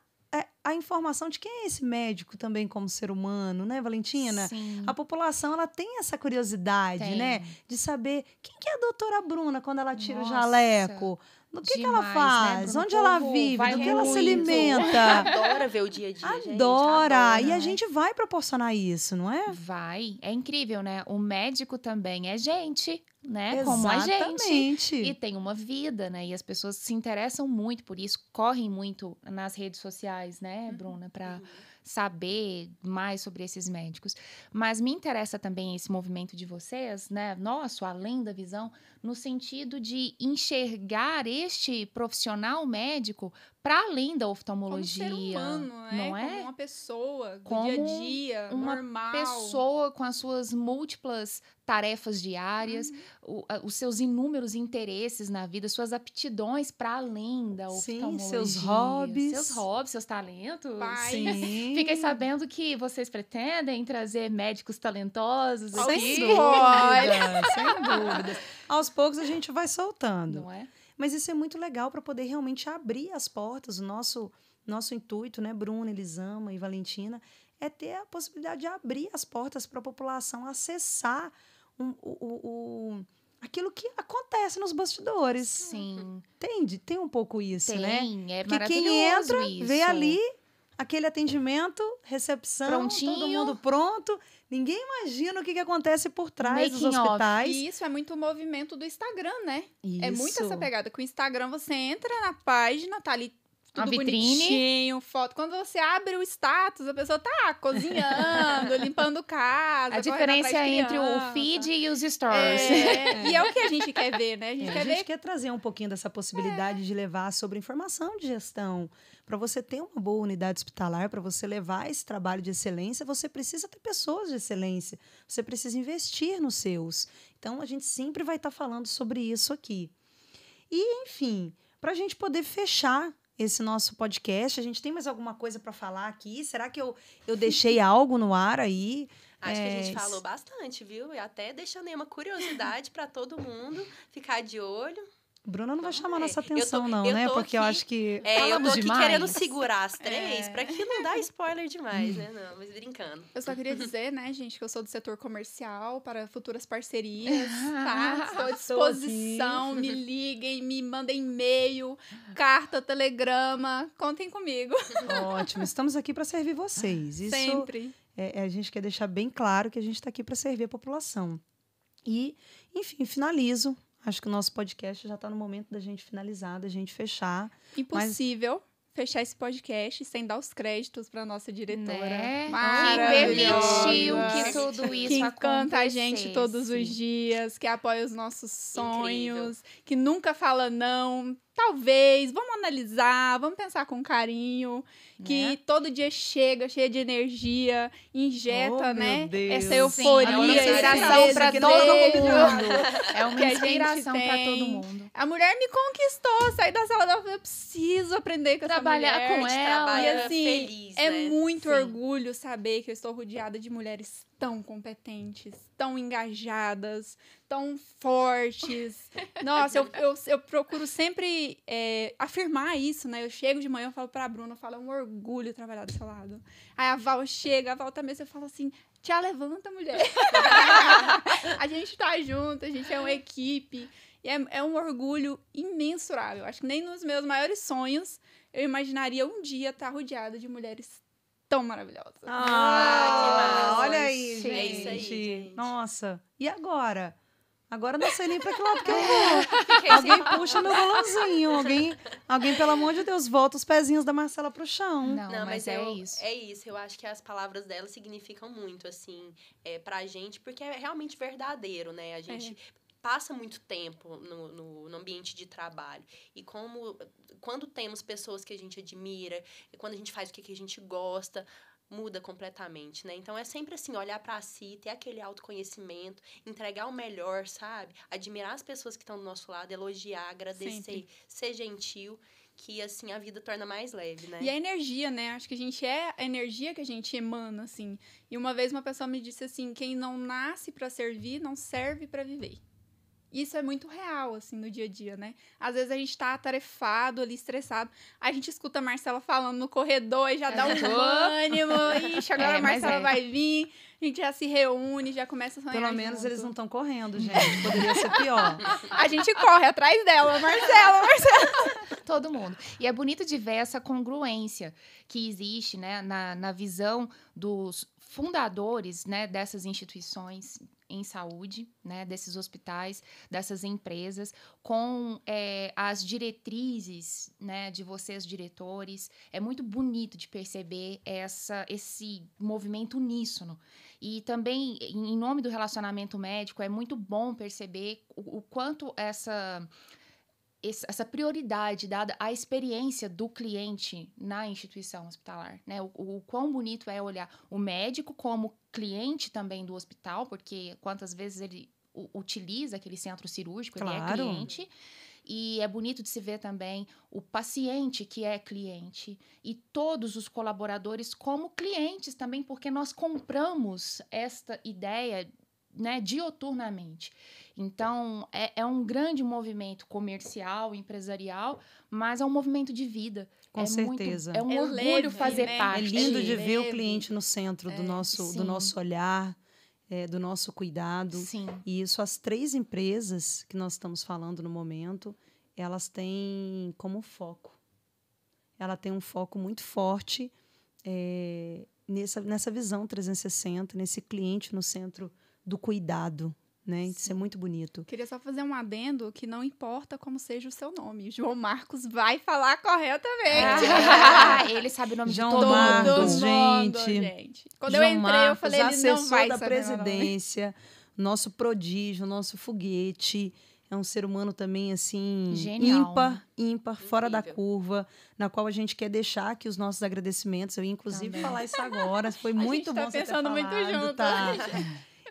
a informação de quem é esse médico também como ser humano, né, Valentina? Sim. A população, ela tem essa curiosidade, né? De saber quem que é a doutora Bruna quando ela tira o jaleco. Do que ela faz? Né, onde ela vive? Do que ela se alimenta? Adora ver o dia a dia, Adora! gente. E a gente vai proporcionar isso, não é? Vai. É incrível, né? O médico também é gente, né? Exatamente. Como a gente. E tem uma vida, né? E as pessoas se interessam muito por isso, correm muito nas redes sociais, né, Bruna? Para saber mais sobre esses médicos. Mas me interessa também esse movimento de vocês, né? Nosso, além da visão, no sentido de enxergar este profissional médico para além da oftalmologia. Como ser humano, né? Não é? Como uma pessoa do Como dia a dia, uma normal. pessoa com as suas múltiplas tarefas diárias, os seus inúmeros interesses na vida, suas aptidões para além da oftalmologia. Sim, seus hobbies. Seus hobbies, seus talentos. Pai. Sim. Fiquei sabendo que vocês pretendem trazer médicos talentosos Sem aqui. dúvida, sem dúvida. Aos poucos a gente vai soltando. Não é? Mas isso é muito legal para poder realmente abrir as portas. O nosso intuito, né, Bruna, Elisama e Valentina, é ter a possibilidade de abrir as portas para a população acessar aquilo que acontece nos bastidores. Sim. Entende? Tem um pouco isso, né? É Porque maravilhoso quem entra, isso. vê ali aquele atendimento, recepção, Prontinho. todo mundo pronto. Ninguém imagina o que acontece por trás dos Making of. hospitais. E isso é muito o movimento do Instagram, né? Isso. É muito essa pegada. Com o Instagram, você entra na página, tá ali tudo A vitrine. bonitinho, foto. Quando você abre o status, a pessoa tá cozinhando, limpando casa. A diferença é entre o feed e os stories. E é o que a gente quer ver, né? A gente quer trazer um pouquinho dessa possibilidade de levar sobre informação de gestão. Para você ter uma boa unidade hospitalar, para você levar esse trabalho de excelência, você precisa ter pessoas de excelência. Você precisa investir nos seus. Então, a gente sempre vai estar falando sobre isso aqui. E, enfim, para a gente poder fechar esse nosso podcast, a gente tem mais alguma coisa para falar aqui? Será que eu deixei algo no ar aí? Acho que a gente falou bastante, viu? E até deixando aí uma curiosidade para todo mundo ficar de olho. Bruna não vai chamar nossa atenção, né? Porque eu acho que eu tô aqui demais. querendo segurar as três pra que não dá spoiler demais, né? Não, mas brincando. Eu só queria dizer, né, gente, que eu sou do setor comercial para futuras parcerias, tá? Estou à disposição, me liguem, me mandem e-mail, carta, telegrama, contem comigo. Ótimo, estamos aqui para servir vocês. Isso sempre. A gente quer deixar bem claro que a gente está aqui para servir a população. E, enfim, finalizo. Acho que o nosso podcast já está no momento da gente finalizar, da gente fechar. Impossível fechar esse podcast sem dar os créditos para nossa diretora. Né? Maravilhosa. Que permitiu que tudo isso que encanta a acontecesse. gente todos os dias, que apoia os nossos sonhos, que nunca fala não. Talvez, vamos analisar, vamos pensar com carinho, que todo dia chega, cheia de energia, injeta, né? Essa euforia, é uma inspiração para todo mundo. É uma inspiração para todo mundo. A mulher me conquistou, saí da sala dela, eu preciso aprender com Trabalhar essa mulher. com ela. E assim, feliz, é né? muito orgulho saber que eu estou rodeada de mulheres tão competentes, tão engajadas, tão fortes. Nossa, eu procuro sempre afirmar isso, né? Eu chego de manhã, eu falo pra Bruna, eu falo, é um orgulho trabalhar do seu lado. Aí a Val chega, a Val também, eu falo assim, tia, levanta, mulher. A gente tá junto, a gente é uma equipe. E é um orgulho imensurável. Acho que nem nos meus maiores sonhos eu imaginaria um dia estar rodeada de mulheres tão maravilhosas. que massa. Olha aí, gente. É isso aí, gente. Nossa. E agora? Agora eu não sei nem para que lado que eu vou. Alguém puxa meu balãozinho. Alguém, pelo amor de Deus, volta os pezinhos da Marcela pro chão. Não, mas é isso. É isso. Eu acho que as palavras dela significam muito, assim, pra gente, porque é realmente verdadeiro, né? A gente passa muito tempo no ambiente de trabalho. E quando temos pessoas que a gente admira, quando a gente faz o que a gente gosta, muda completamente, né? Então, é sempre assim, olhar pra si, ter aquele autoconhecimento, entregar o melhor, sabe? Admirar as pessoas que estão do nosso lado, elogiar, agradecer, ser gentil, que, assim, a vida torna mais leve, né? E a energia, né? Acho que a gente é a energia que a gente emana, assim. E uma vez uma pessoa me disse assim, quem não nasce pra servir, não serve pra viver. isso é muito real, assim, no dia a dia, né? Às vezes a gente tá atarefado ali, estressado. A gente escuta a Marcela falando no corredor e já dá um ânimo. Ixi, agora a Marcela vai vir. A gente já se reúne, já começa a sonhar Pelo menos junto. eles não estão correndo, gente. Poderia ser pior. A gente corre atrás dela. Marcela. Todo mundo. E é bonito de ver essa congruência que existe, né, na visão dos fundadores, né, dessas instituições em saúde, né, desses hospitais, dessas empresas, com as diretrizes, né, de vocês, diretores. É muito bonito de perceber esse movimento uníssono. E também, em nome do relacionamento médico, é muito bom perceber o quanto essa prioridade dada à experiência do cliente na instituição hospitalar, né? O quão bonito é olhar o médico como cliente também do hospital, porque quantas vezes ele utiliza aquele centro cirúrgico, Claro. Ele é cliente. E é bonito de se ver também o paciente que é cliente e todos os colaboradores como clientes também, porque nós compramos esta ideia, né, dioturnamente. Então, é um grande movimento comercial, empresarial, mas é um movimento de vida. Com certeza. É um orgulho leve, fazer né? parte. É lindo de leve. ver o cliente no centro do sim. nosso olhar, do nosso cuidado. Sim. E isso, as 3 empresas que nós estamos falando no momento, elas têm como foco. Ela tem um foco muito forte nessa visão 360, nesse cliente no centro do cuidado, né? Isso é muito bonito. Queria só fazer um adendo que não importa como seja o seu nome. João Marcos vai falar corretamente. Ele sabe o nome João de todo Marcos, mundo. gente. Quando João eu entrei, eu Marcos, falei, ele não assessor vai da saber meu nome. presidência, nosso prodígio, nosso foguete. É um ser humano também, assim, Genial. ímpar, fora da Incrível. curva, na qual a gente quer deixar aqui os nossos agradecimentos. Eu ia, inclusive, Também. falar isso agora. Foi muito bom tá você ter pensando muito falado, junto. tá?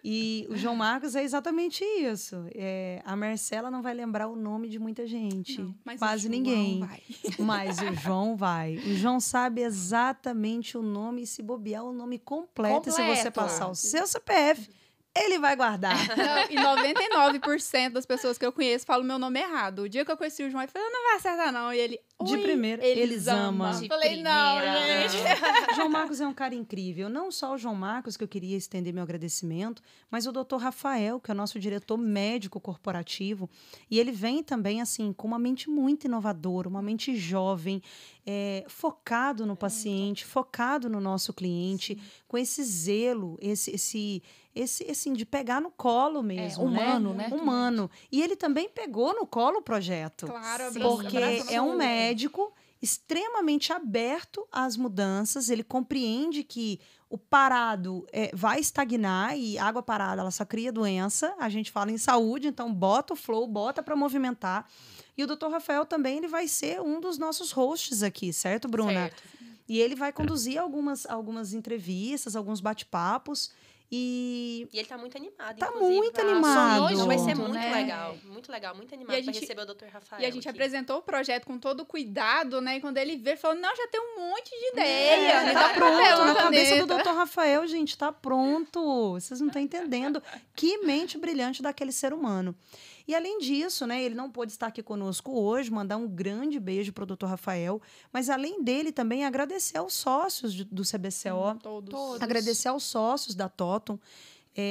E o João Marcos é exatamente isso. A Marcela não vai lembrar o nome de muita gente. Não, mas quase o João ninguém. vai. Mas o João vai. O João sabe exatamente o nome e se bobear o nome completo. E se você Completo. passar o seu CPF, ele vai guardar. Não, e 99% das pessoas que eu conheço falam meu nome errado. O dia que eu conheci o João, ele falou, não vai acertar não. E ele, De primeira, eles amam. De Falei, não, primeira. gente. João Marcos é um cara incrível. Não só o João Marcos, que eu queria estender meu agradecimento, mas o Dr. Rafael, que é o nosso diretor médico corporativo. E ele vem também, assim, com uma mente muito inovadora, uma mente jovem, focado no paciente, focado no nosso cliente, com esse zelo, esse assim, de pegar no colo mesmo, humano, né? Humano. E ele também pegou no colo o projeto. Claro, Sim. Porque abraço é um no- médico extremamente aberto às mudanças, ele compreende que o parado vai estagnar e água parada ela só cria doença. A gente fala em saúde, então bota o flow, bota para movimentar. E o Dr. Rafael também ele vai ser um dos nossos hosts aqui, certo, Bruna? Certo. E ele vai conduzir algumas entrevistas, alguns bate-papos. E E ele tá muito animado, Tá inclusive. muito pra- animado. Não, vai ser Junto, muito né? legal. Muito legal, muito animado E a pra gente- receber o Dr. Rafael E a gente aqui. apresentou o projeto com todo cuidado, né? E quando ele veio, ele falou, não, já tem um monte de ideia. né? Tá Dá pronto, papel, na cabeça caneta. do Dr. Rafael, gente, tá pronto. Vocês não estão entendendo que mente brilhante daquele ser humano. E além disso, né, ele não pôde estar aqui conosco hoje, mandar um grande beijo pro Dr. Rafael, mas além dele também agradecer aos sócios do CBCO, Todos. agradecer aos sócios da Totum.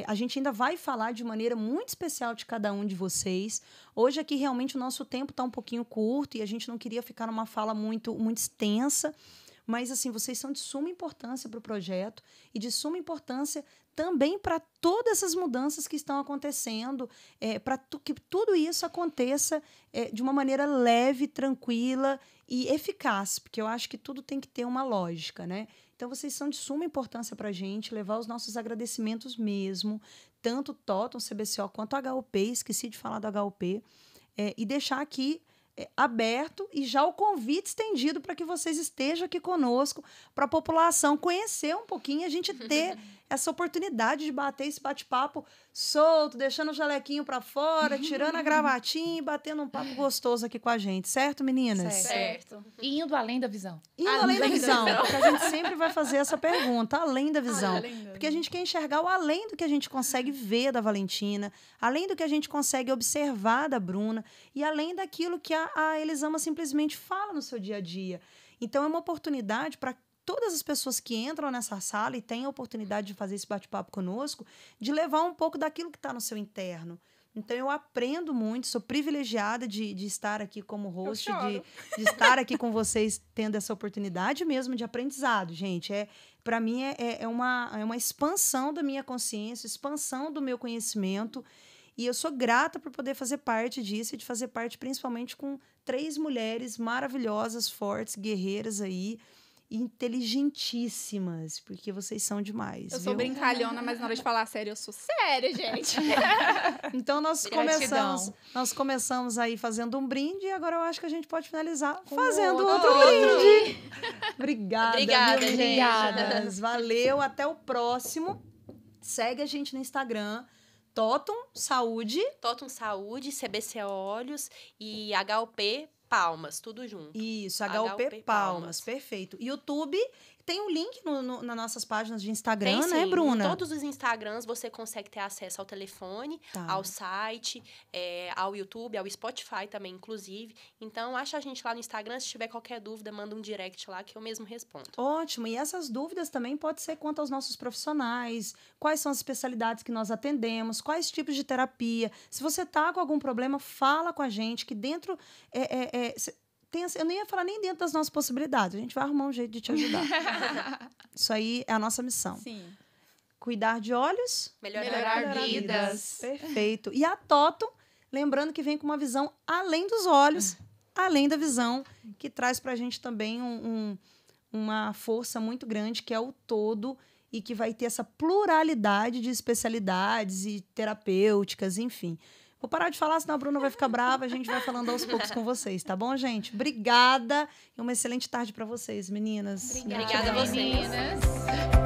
A gente ainda vai falar de maneira muito especial de cada um de vocês. Hoje aqui realmente o nosso tempo está um pouquinho curto e a gente não queria ficar numa fala muito extensa, mas assim, vocês são de suma importância para o projeto e de suma importância também para todas essas mudanças que estão acontecendo, para que tudo isso aconteça de uma maneira leve, tranquila e eficaz, porque eu acho que tudo tem que ter uma lógica, né? Então, vocês são de suma importância para a gente, levar os nossos agradecimentos mesmo, tanto Totum, CBCO, quanto a HUP, esqueci de falar do HUP, e deixar aqui aberto e já o convite estendido para que vocês estejam aqui conosco, para a população conhecer um pouquinho, a gente ter essa oportunidade de bater esse bate-papo solto, deixando o jalequinho pra fora, tirando a gravatinha e batendo um papo gostoso aqui com a gente. Certo, meninas? Certo. E indo além da visão. Indo além da visão, porque a gente sempre vai fazer essa pergunta, além da visão. Porque a gente quer enxergar o além do que a gente consegue ver da Valentina, além do que a gente consegue observar da Bruna e além daquilo que a Elisama simplesmente fala no seu dia a dia. Então, é uma oportunidade para todas as pessoas que entram nessa sala e têm a oportunidade de fazer esse bate-papo conosco, de levar um pouco daquilo que está no seu interno. Então, eu aprendo muito, sou privilegiada de estar aqui como host, de estar aqui com vocês, tendo essa oportunidade mesmo de aprendizado, gente. Para mim, é uma expansão da minha consciência, expansão do meu conhecimento. E eu sou grata por poder fazer parte disso e de fazer parte principalmente com 3 mulheres maravilhosas, fortes, guerreiras aí, inteligentíssimas, porque vocês são demais. Eu sou brincalhona, mas na hora de falar sério, eu sou séria, gente. Então, nós começamos aí fazendo um brinde e agora eu acho que a gente pode finalizar fazendo outro brinde. Obrigada, Obrigadas. Valeu, até o próximo. Segue a gente no Instagram, Totum Saúde, CBC Olhos e HUP Palmas, tudo junto. Isso, HUP Palmas, perfeito. YouTube, tem um link nas nossas páginas de Instagram, tem, né, sim. Bruna? Em todos os Instagrams você consegue ter acesso ao telefone, ao site, ao YouTube, ao Spotify também, inclusive. Então, acha a gente lá no Instagram. Se tiver qualquer dúvida, manda um direct lá que eu mesmo respondo. Ótimo. E essas dúvidas também podem ser quanto aos nossos profissionais, quais são as especialidades que nós atendemos, quais tipos de terapia. Se você tá com algum problema, fala com a gente, que dentro... eu nem ia falar nem dentro das nossas possibilidades. A gente vai arrumar um jeito de te ajudar. Isso aí é a nossa missão. Sim. Cuidar de olhos. Melhorar vidas. Perfeito. E a Totum, lembrando que vem com uma visão além dos olhos, além da visão, que traz pra gente também uma força muito grande, que é o todo, e que vai ter essa pluralidade de especialidades e terapêuticas, enfim. Vou parar de falar, senão a Bruna vai ficar brava. A gente vai falando aos poucos com vocês, tá bom, gente? Obrigada e uma excelente tarde para vocês, meninas. Obrigada a vocês. Meninas.